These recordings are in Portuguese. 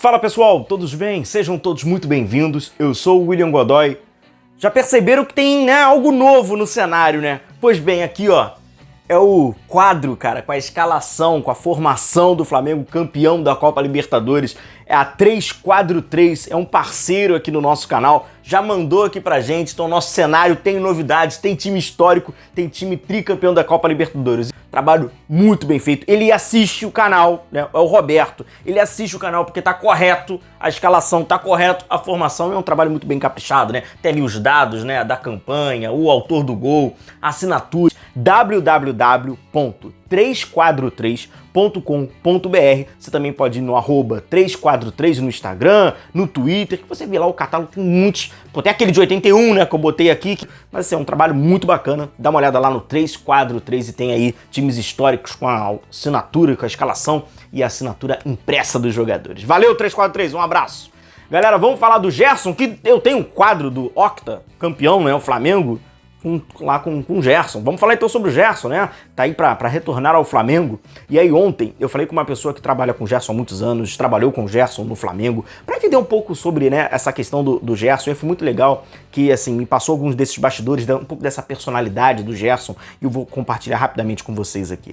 Fala pessoal, todos bem? Sejam todos muito bem-vindos. Eu sou o William Godoy. Já perceberam que tem, algo novo no cenário, né? Pois bem, aqui ó, é o quadro, cara, com a escalação, com a formação do Flamengo campeão da Copa Libertadores. É a 343, é um parceiro aqui no nosso canal, já mandou aqui pra gente, então nosso cenário tem novidades, tem time histórico, tem time tricampeão da Copa Libertadores. Trabalho muito bem feito. Ele assiste o canal, né? É o Roberto. Ele assiste o canal porque tá correto a escalação, tá correto a formação. É um trabalho muito bem caprichado, né? Tem ali os dados, né, da campanha, o autor do gol, a assinatura. www.343.com.br. Você também pode ir no @343 no Instagram, no Twitter, que você vê lá o catálogo, tem muitos. Pô, tem aquele de 81, né, que eu botei aqui, mas assim, é um trabalho muito bacana. Dá uma olhada lá no 343 e tem aí times históricos com a assinatura, com a escalação e a assinatura impressa dos jogadores. Valeu, 343, um abraço. Galera, vamos falar do Gerson, que eu tenho um quadro do Octa, campeão, né, o Flamengo, lá com o Gerson. Vamos falar então sobre o Gerson, né? Tá aí pra retornar ao Flamengo. E aí ontem eu falei com uma pessoa que trabalha com o Gerson há muitos anos, trabalhou com o Gerson no Flamengo, pra entender um pouco sobre, né, essa questão do Gerson. E foi muito legal que, assim, me passou alguns desses bastidores, um pouco dessa personalidade do Gerson, e eu vou compartilhar rapidamente com vocês aqui.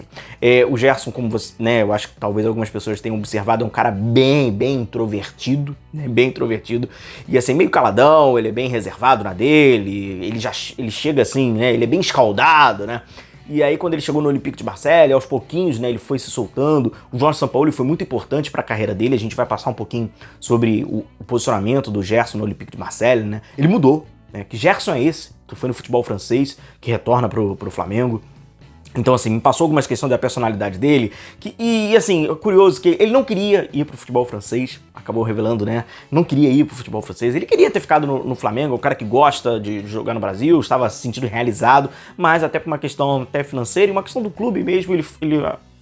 O Gerson, como você, né, eu acho que talvez algumas pessoas tenham observado, é um cara bem introvertido, né, bem introvertido, e assim, meio caladão, ele é bem reservado na dele, ele chega assim, né, ele é bem escaldado, né, e aí quando ele chegou no Olympique de Marseille, aos pouquinhos, né, ele foi se soltando. O Jorge Sampaoli foi muito importante para a carreira dele, a gente vai passar um pouquinho sobre o posicionamento do Gerson no Olympique de Marseille, né, ele mudou, né, que Gerson é esse, que foi no futebol francês, que retorna pro Flamengo. Então, assim, me passou algumas questões da personalidade dele, e assim, é curioso que ele não queria ir pro futebol francês, acabou revelando, né, não queria ir pro futebol francês, ele queria ter ficado no Flamengo, o cara que gosta de jogar no Brasil, estava se sentindo realizado, mas até por uma questão até financeira e uma questão do clube mesmo, ele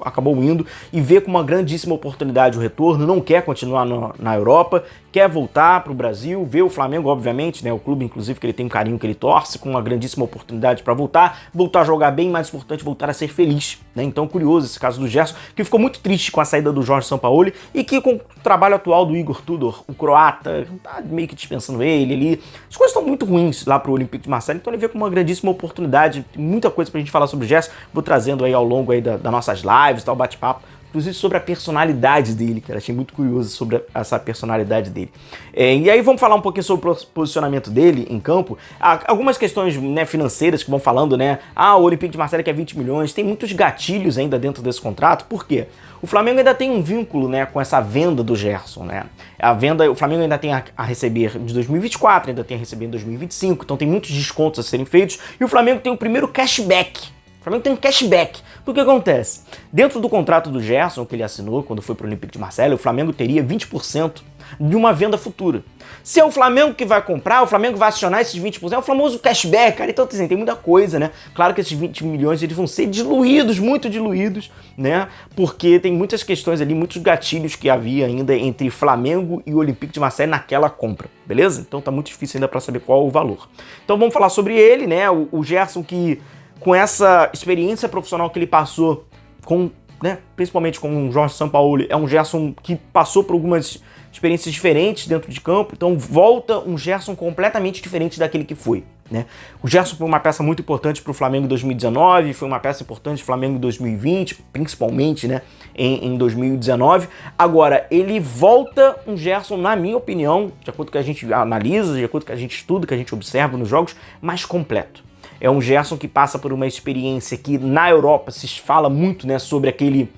acabou indo e vê com uma grandíssima oportunidade o retorno, não quer continuar na Europa, quer voltar para o Brasil, vê o Flamengo, obviamente, né, o clube, inclusive, que ele tem um carinho, que ele torce, com uma grandíssima oportunidade para voltar a jogar bem, mais importante, voltar a ser feliz, né? Então, curioso esse caso do Gerson, que ficou muito triste com a saída do Jorge Sampaoli e que com o trabalho atual do Igor Tudor, o croata, tá meio que dispensando ele ali, as coisas estão muito ruins lá pro Olympique de Marseille, então ele vê com uma grandíssima oportunidade, tem muita coisa pra gente falar sobre o Gerson, vou trazendo aí ao longo aí das nossas lives, tal, bate-papo, inclusive sobre a personalidade dele, cara, achei muito curioso sobre essa personalidade dele. E aí vamos falar um pouquinho sobre o posicionamento dele em campo, algumas questões, né, financeiras que vão falando, né, o Olympique de Marseille quer 20 milhões, tem muitos gatilhos ainda dentro desse contrato, por quê? O Flamengo ainda tem um vínculo, né, com essa venda do Gerson, né, o Flamengo ainda tem a receber de 2024, ainda tem a receber em 2025, então tem muitos descontos a serem feitos, e o Flamengo tem o primeiro cashback. O Flamengo tem um cashback. Porque acontece? Dentro do contrato do Gerson, que ele assinou quando foi para o Olympique de Marseille, o Flamengo teria 20% de uma venda futura. Se é o Flamengo que vai comprar, o Flamengo vai acionar esses 20%, é o famoso cashback, cara. Então, assim, tem muita coisa, né? Claro que esses 20 milhões eles vão ser diluídos, muito diluídos, né? Porque tem muitas questões ali, muitos gatilhos que havia ainda entre Flamengo e o Olympique de Marseille naquela compra, beleza? Então tá muito difícil ainda para saber qual é o valor. Então vamos falar sobre ele, né? O Gerson que, com essa experiência profissional que ele passou, né, principalmente com o Jorge Sampaoli, é um Gerson que passou por algumas experiências diferentes dentro de campo, então volta um Gerson completamente diferente daquele que foi, né? O Gerson foi uma peça muito importante para o Flamengo em 2019, foi uma peça importante para o Flamengo em 2020, principalmente, né, em 2019. Agora, ele volta um Gerson, na minha opinião, de acordo com o que a gente analisa, de acordo com o que a gente estuda, que a gente observa nos jogos, mais completo. É um Gerson que passa por uma experiência que na Europa se fala muito, né, sobre aquele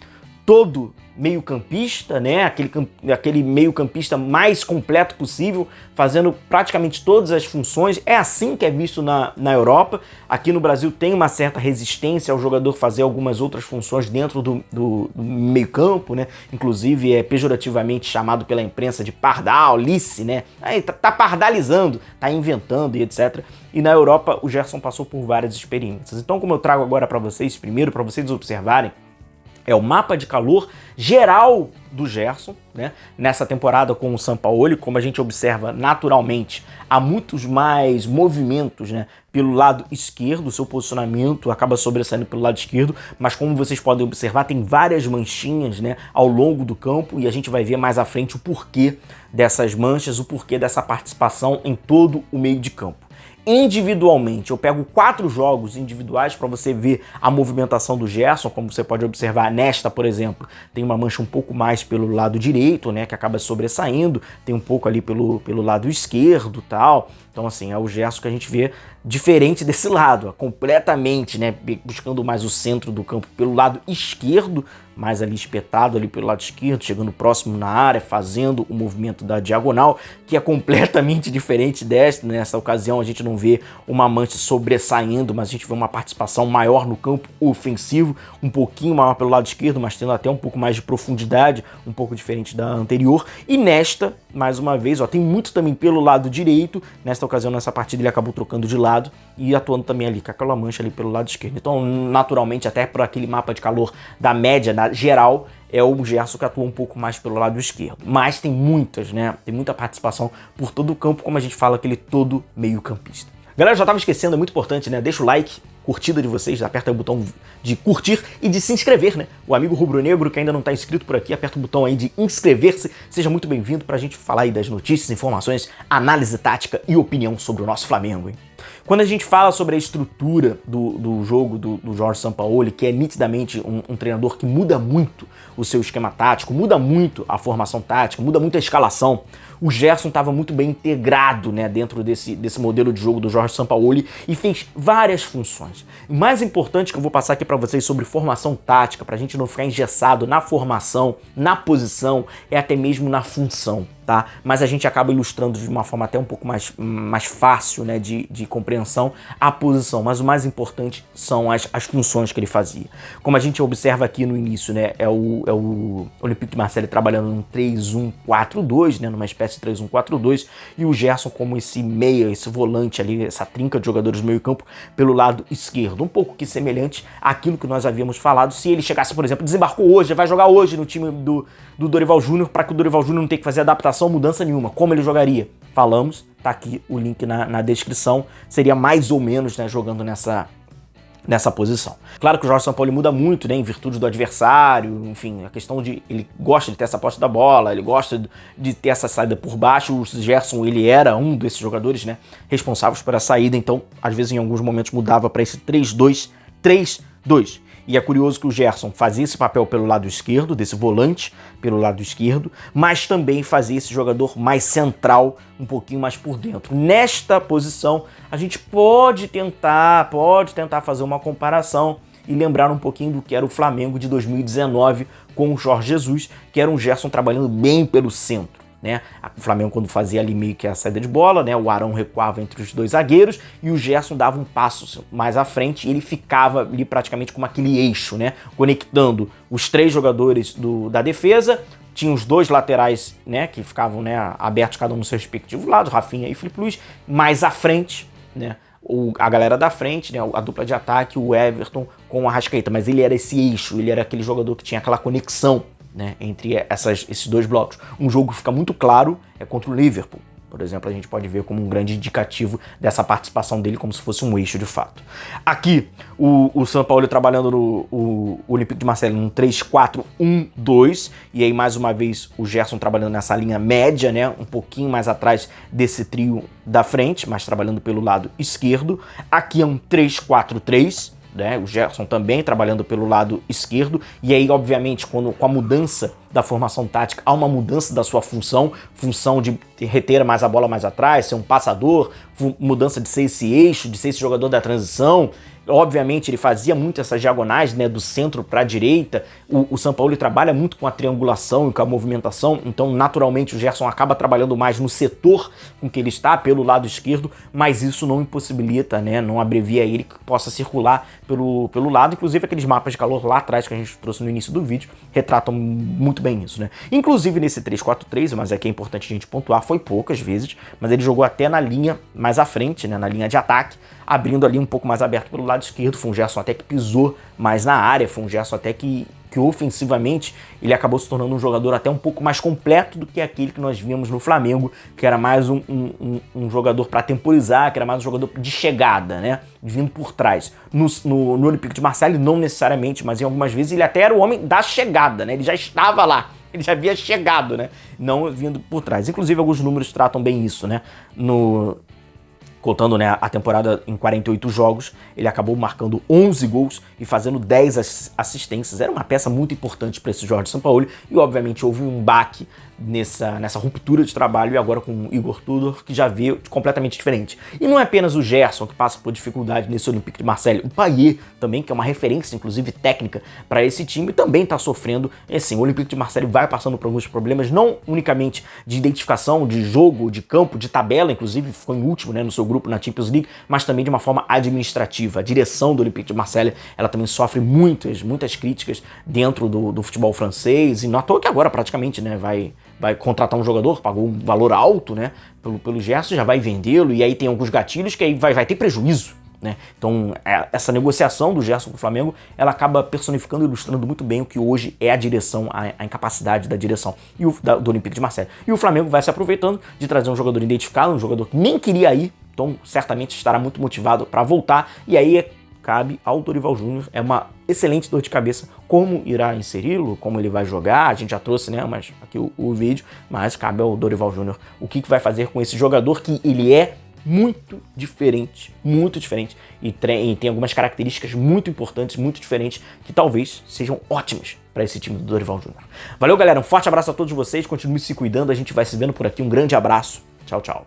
todo meio-campista, né, aquele meio-campista mais completo possível, fazendo praticamente todas as funções. É assim que é visto na Europa. Aqui no Brasil tem uma certa resistência ao jogador fazer algumas outras funções dentro do meio-campo, né? Inclusive é pejorativamente chamado pela imprensa de pardalice, né? Aí tá pardalizando, tá inventando e etc. E na Europa o Gerson passou por várias experiências. Então, como eu trago agora para vocês, primeiro para vocês observarem, É o mapa de calor geral do Gerson, né? Nessa temporada com o Sampaoli, como a gente observa naturalmente, há muitos mais movimentos, né, pelo lado esquerdo, o seu posicionamento acaba sobressaindo pelo lado esquerdo, mas como vocês podem observar, tem várias manchinhas, né, ao longo do campo, e a gente vai ver mais à frente o porquê dessas manchas, o porquê dessa participação em todo o meio de campo. Individualmente, eu pego 4 jogos individuais para você ver a movimentação do Gerson, como você pode observar nesta, por exemplo, tem uma mancha um pouco mais pelo lado direito, né, que acaba sobressaindo, tem um pouco ali pelo lado esquerdo, tal. Então, assim, é o Gerson que a gente vê diferente desse lado, completamente, né, buscando mais o centro do campo pelo lado esquerdo, mais ali espetado ali pelo lado esquerdo, chegando próximo na área, fazendo o movimento da diagonal, que é completamente diferente desta. Nessa ocasião a gente não vê uma mancha sobressaindo, mas a gente vê uma participação maior no campo ofensivo, um pouquinho maior pelo lado esquerdo, mas tendo até um pouco mais de profundidade, um pouco diferente da anterior. E nesta, mais uma vez, ó, tem muito também pelo lado direito. Nesta ocasião, nessa partida, ele acabou trocando de lado e atuando também ali com aquela mancha ali pelo lado esquerdo. Então, naturalmente, até por aquele mapa de calor da média, da geral, é o Gerson que atua um pouco mais pelo lado esquerdo. Mas tem muitas, né? Tem muita participação por todo o campo, como a gente fala, aquele todo meio campista. Galera, eu já tava esquecendo, é muito importante, né? Deixa o like, curtida de vocês, aperta o botão de curtir e de se inscrever, né? O amigo rubro-negro que ainda não tá inscrito por aqui, aperta o botão aí de inscrever-se. Seja muito bem-vindo pra gente falar aí das notícias, informações, análise tática e opinião sobre o nosso Flamengo, hein? Quando a gente fala sobre a estrutura do jogo do Jorge Sampaoli, que é nitidamente um treinador que muda muito o seu esquema tático, muda muito a formação tática, muda muito a escalação, o Gerson estava muito bem integrado, né, dentro desse modelo de jogo do Jorge Sampaoli e fez várias funções. O mais importante que eu vou passar aqui para vocês sobre formação tática, para a gente não ficar engessado na formação, na posição, é até mesmo na função. Tá? Mas a gente acaba ilustrando de uma forma até um pouco mais fácil, né, de compreensão a posição, mas o mais importante são as funções que ele fazia. Como a gente observa aqui no início, né, é o Olympique de Marseille trabalhando num 3-1-4-2, né, numa espécie de 3-1-4-2, e o Gerson como esse meia, esse volante ali, essa trinca de jogadores do meio campo pelo lado esquerdo, um pouco que semelhante àquilo que nós havíamos falado, se ele chegasse, por exemplo, desembarcou hoje, vai jogar hoje no time do Dorival Júnior, para que o Dorival Júnior não tenha que fazer adaptação, mudança nenhuma. Como ele jogaria? Falamos, tá aqui o link na descrição. Seria mais ou menos, né, jogando nessa posição. Claro que o Jorge Sampaoli muda muito, né, em virtude do adversário, enfim, a questão de ele gosta de ter essa posse da bola, ele gosta de ter essa saída por baixo. O Gerson, ele era um desses jogadores, né, responsáveis por essa saída, então às vezes em alguns momentos mudava para esse 3-2-3-2. E é curioso que o Gerson fazia esse papel pelo lado esquerdo, desse volante pelo lado esquerdo, mas também fazia esse jogador mais central, um pouquinho mais por dentro. Nesta posição, a gente pode tentar fazer uma comparação e lembrar um pouquinho do que era o Flamengo de 2019 com o Jorge Jesus, que era um Gerson trabalhando bem pelo centro. Né? O Flamengo, quando fazia ali meio que a saída de bola, né? O Arão recuava entre os dois zagueiros e o Gerson dava um passo mais à frente e ele ficava ali praticamente como aquele eixo, né? Conectando os 3 jogadores da defesa. Tinha os 2 laterais, né, que ficavam, né, abertos cada um no seu respectivo lado, Rafinha e Filipe Luís. Mais à frente, né, a galera da frente, né, a dupla de ataque, o Everton com o Arrascaeta. Mas ele era esse eixo, ele era aquele jogador que tinha aquela conexão, né, entre esses 2 blocos. Um jogo que fica muito claro é contra o Liverpool. Por exemplo, a gente pode ver como um grande indicativo dessa participação dele, como se fosse um eixo de fato. Aqui, o Sampaoli trabalhando no Olympique de Marseille num 3-4-1-2, e aí mais uma vez o Gerson trabalhando nessa linha média, né, um pouquinho mais atrás desse trio da frente, mas trabalhando pelo lado esquerdo. Aqui é um 3-4-3, né, o Gerson também trabalhando pelo lado esquerdo, e aí obviamente com a mudança da formação tática há uma mudança da sua função de reter mais a bola mais atrás, ser um passador, mudança de ser esse eixo, de ser esse jogador da transição. Obviamente ele fazia muito essas diagonais, né, do centro para a direita. O Sampaoli trabalha muito com a triangulação e com a movimentação, então naturalmente o Gerson acaba trabalhando mais no setor com que ele está, pelo lado esquerdo, mas isso não impossibilita, né, não abrevia ele que possa circular pelo lado. Inclusive aqueles mapas de calor lá atrás que a gente trouxe no início do vídeo retratam muito bem isso, né? Inclusive nesse 3-4-3, mas aqui é importante a gente pontuar, foi poucas vezes, mas ele jogou até na linha mais à frente, né, na linha de ataque, abrindo ali um pouco mais aberto pelo lado lado esquerdo, foi um Gerson até que pisou mais na área, foi um Gerson até que ofensivamente ele acabou se tornando um jogador até um pouco mais completo do que aquele que nós vimos no Flamengo, que era mais um jogador para temporizar, que era mais um jogador de chegada, né? Vindo por trás. No Olympique de Marseille, não necessariamente, mas em algumas vezes ele até era o homem da chegada, né? Ele já estava lá. Ele já havia chegado, né? Não vindo por trás. Inclusive, alguns números tratam bem isso, né? Contando, né, a temporada em 48 jogos, ele acabou marcando 11 gols e fazendo 10 assistências. Era uma peça muito importante para esse Jorge Sampaoli e, obviamente, houve um baque nessa ruptura de trabalho e agora com o Igor Tudor, que já veio completamente diferente. E não é apenas o Gerson que passa por dificuldade nesse Olympique de Marseille, o Payet também, que é uma referência, inclusive técnica, para esse time, também está sofrendo. E assim, o Olympique de Marseille vai passando por alguns problemas, não unicamente de identificação, de jogo, de campo, de tabela, inclusive ficou em último, né, no seu grupo na Champions League, mas também de uma forma administrativa. A direção do Olympique de Marseille, ela também sofre muitas críticas dentro do futebol francês, e não à toa que agora praticamente, né, vai contratar um jogador, pagou um valor alto, né, pelo Gerson, já vai vendê-lo, e aí tem alguns gatilhos que aí vai ter prejuízo, né? Então, essa negociação do Gerson com o Flamengo, ela acaba personificando e ilustrando muito bem o que hoje é a direção, a incapacidade da direção do Olympique de Marseille. E o Flamengo vai se aproveitando de trazer um jogador identificado, um jogador que nem queria ir, então certamente estará muito motivado para voltar, e aí cabe ao Dorival Júnior, é uma excelente dor de cabeça como irá inseri-lo, como ele vai jogar, a gente já trouxe, né, mas aqui o vídeo, mas cabe ao Dorival Júnior o que vai fazer com esse jogador que ele é muito diferente e tem algumas características muito importantes, muito diferentes, que talvez sejam ótimas para esse time do Dorival Júnior. Valeu, galera, um forte abraço a todos vocês, continue se cuidando, a gente vai se vendo por aqui, um grande abraço, tchau, tchau.